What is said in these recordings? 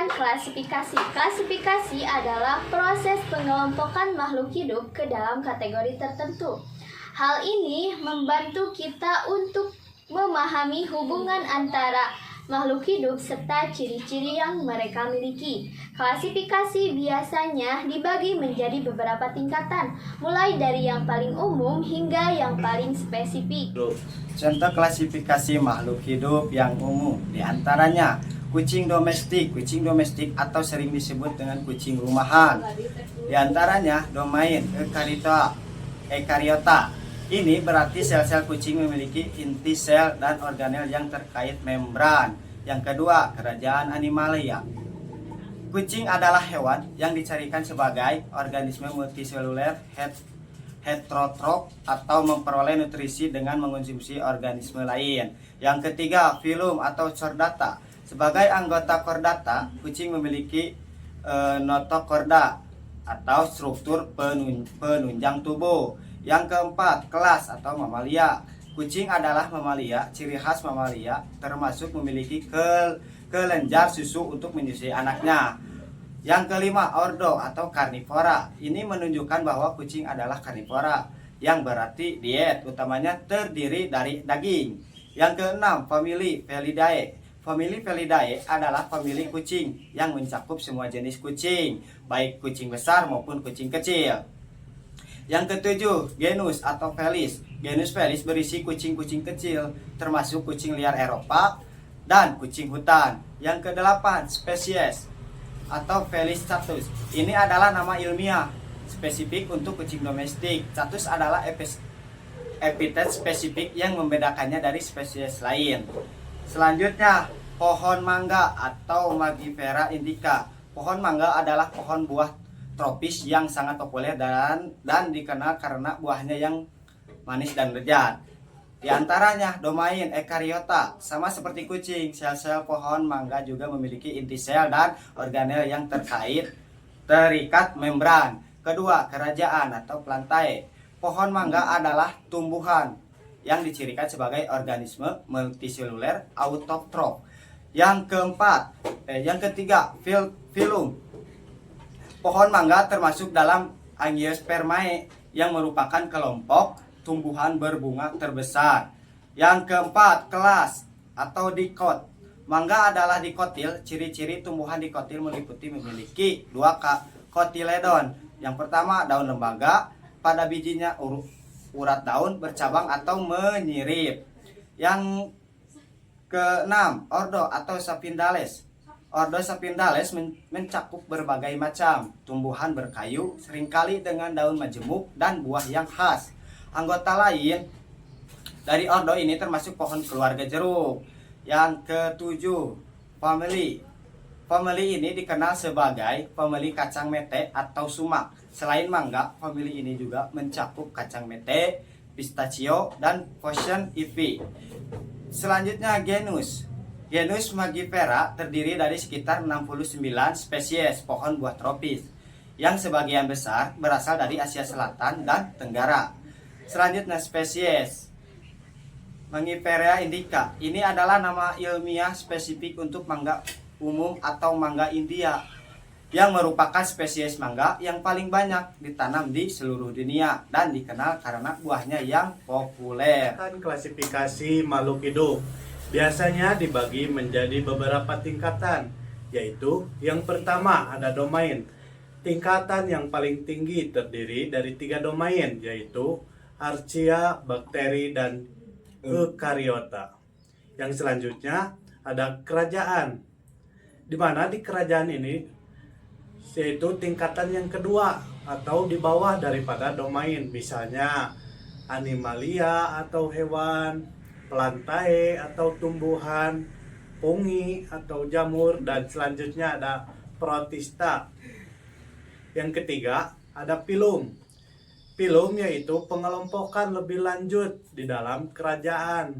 tentang klasifikasi. Klasifikasi adalah proses pengelompokan makhluk hidup ke dalam kategori tertentu. Hal ini membantu kita untuk memahami hubungan antara makhluk hidup serta ciri-ciri yang mereka miliki. Klasifikasi biasanya dibagi menjadi beberapa tingkatan, mulai dari yang paling umum hingga yang paling spesifik. Contoh klasifikasi makhluk hidup yang umum diantaranya kucing domestik atau sering disebut dengan kucing rumahan. Diantaranya domain Eukaryota. Ini berarti sel-sel kucing memiliki inti sel dan organel yang terkait membran. Yang kedua, kerajaan Animalia. Kucing adalah hewan yang dicarikan sebagai organisme multiseluler heterotrof atau memperoleh nutrisi dengan mengonsumsi organisme lain. Yang ketiga, filum atau chordata. Sebagai anggota chordata, kucing memiliki notochorda atau struktur penunjang tubuh. Yang keempat, kelas atau mamalia. Kucing adalah mamalia. Ciri khas mamalia termasuk memiliki kelenjar susu untuk menyusui anaknya. Yang kelima, ordo atau karnivora. Ini menunjukkan bahwa kucing adalah karnivora, yang berarti diet utamanya terdiri dari daging. Yang keenam, famili Felidae. Famili Felidae adalah famili kucing yang mencakup semua jenis kucing, baik kucing besar maupun kucing kecil. Yang ketujuh, genus atau felis. Genus felis berisi kucing-kucing kecil, termasuk kucing liar Eropa dan kucing hutan. Yang kedelapan, spesies atau felis catus. Ini adalah nama ilmiah spesifik untuk kucing domestik. Catus adalah epitet spesifik yang membedakannya dari spesies lain. Selanjutnya, pohon mangga atau Mangifera indica. Pohon mangga adalah pohon buah tropis yang sangat populer dan dikenal karena buahnya yang manis dan lezat. Di antaranya domain Eukaryota. Sama seperti kucing, sel-sel pohon mangga juga memiliki inti sel dan organel yang terikat membran. Kedua, kerajaan atau plantae. Pohon mangga adalah tumbuhan yang dicirikan sebagai organisme multiseluler autotrof. Yang ketiga, filum. Pohon mangga termasuk dalam Angiospermae yang merupakan kelompok tumbuhan berbunga terbesar. Yang keempat, kelas atau dikot. Mangga adalah dikotil. Ciri-ciri tumbuhan dikotil meliputi memiliki dua kotiledon. Yang pertama, daun lembaga, pada bijinya urat daun bercabang atau menyirip. Yang keenam, ordo atau Sapindales. Ordo Sapindales mencakup berbagai macam tumbuhan berkayu, seringkali dengan daun majemuk dan buah yang khas. Anggota lain dari ordo ini termasuk pohon keluarga jeruk. Yang ketujuh, famili. Famili ini dikenal sebagai famili kacang mete atau sumak. Selain mangga, famili ini juga mencakup kacang mete, pistachio, dan poison ivy. Selanjutnya, genus. Genus Mangifera terdiri dari sekitar 69 spesies pohon buah tropis, yang sebagian besar berasal dari Asia Selatan dan Tenggara. Selanjutnya, spesies Mangifera indica. Ini adalah nama ilmiah spesifik untuk mangga umum atau mangga India, yang merupakan spesies mangga yang paling banyak ditanam di seluruh dunia dan dikenal karena buahnya yang populer. Klasifikasi makhluk hidup biasanya dibagi menjadi beberapa tingkatan, yaitu yang pertama ada domain. Tingkatan yang paling tinggi terdiri dari 3 domain, yaitu archaea, bakteri, dan eukaryota. Yang selanjutnya ada kerajaan, di mana di kerajaan ini yaitu tingkatan yang kedua atau di bawah daripada domain, misalnya animalia atau hewan, plantae atau tumbuhan, fungi atau jamur, dan selanjutnya ada protista. Yang ketiga ada pilum. Pilum yaitu pengelompokan lebih lanjut di dalam kerajaan.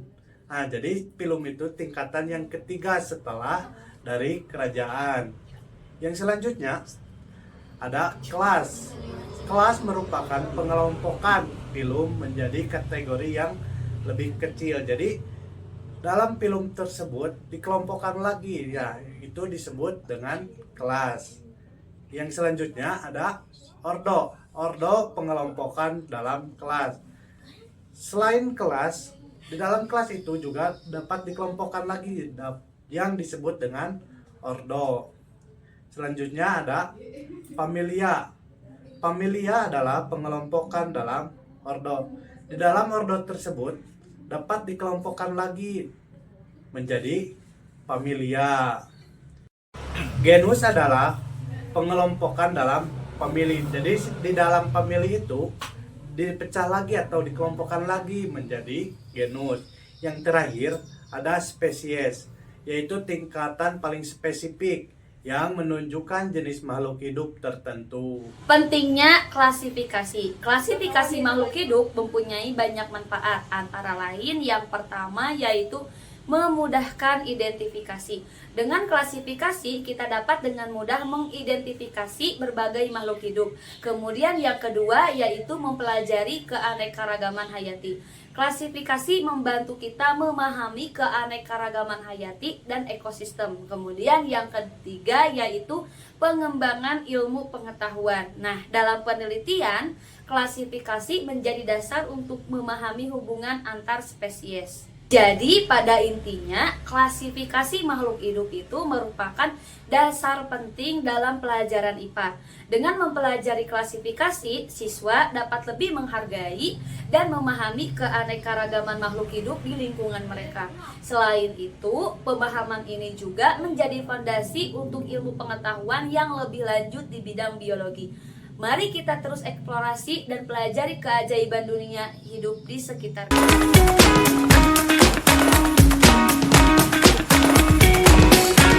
Nah, jadi pilum itu tingkatan yang ketiga setelah dari kerajaan. Yang selanjutnya ada kelas. Kelas merupakan pengelompokan pilum menjadi kategori yang lebih kecil. Jadi dalam film tersebut dikelompokkan lagi, ya itu itu disebut dengan kelas. Yang selanjutnya ada ordo. Ordo pengelompokan dalam kelas. Selain kelas, di dalam kelas itu juga dapat dikelompokkan lagi yang disebut dengan ordo. Selanjutnya ada familia. Familia adalah pengelompokan dalam ordo. Di dalam ordo tersebut dapat dikelompokkan lagi menjadi familia. Genus adalah pengelompokan dalam famili. Jadi di dalam famili itu dipecah lagi atau dikelompokkan lagi menjadi genus. Yang terakhir ada spesies, yaitu tingkatan paling spesifik yang menunjukkan jenis makhluk hidup tertentu. Pentingnya klasifikasi. Klasifikasi makhluk hidup mempunyai banyak manfaat, antara lain yang pertama yaitu memudahkan identifikasi. Dengan klasifikasi kita dapat dengan mudah mengidentifikasi berbagai makhluk hidup. Kemudian yang kedua yaitu mempelajari keanekaragaman hayati. Klasifikasi membantu kita memahami keanekaragaman hayati dan ekosistem. Kemudian yang ketiga yaitu pengembangan ilmu pengetahuan. Nah, dalam penelitian, klasifikasi menjadi dasar untuk memahami hubungan antar spesies. Jadi pada intinya klasifikasi makhluk hidup itu merupakan dasar penting dalam pelajaran IPA. Dengan mempelajari klasifikasi, siswa dapat lebih menghargai dan memahami keanekaragaman makhluk hidup di lingkungan mereka. Selain itu, pemahaman ini juga menjadi fondasi untuk ilmu pengetahuan yang lebih lanjut di bidang biologi. Mari kita terus eksplorasi dan pelajari keajaiban dunia hidup di sekitar kita.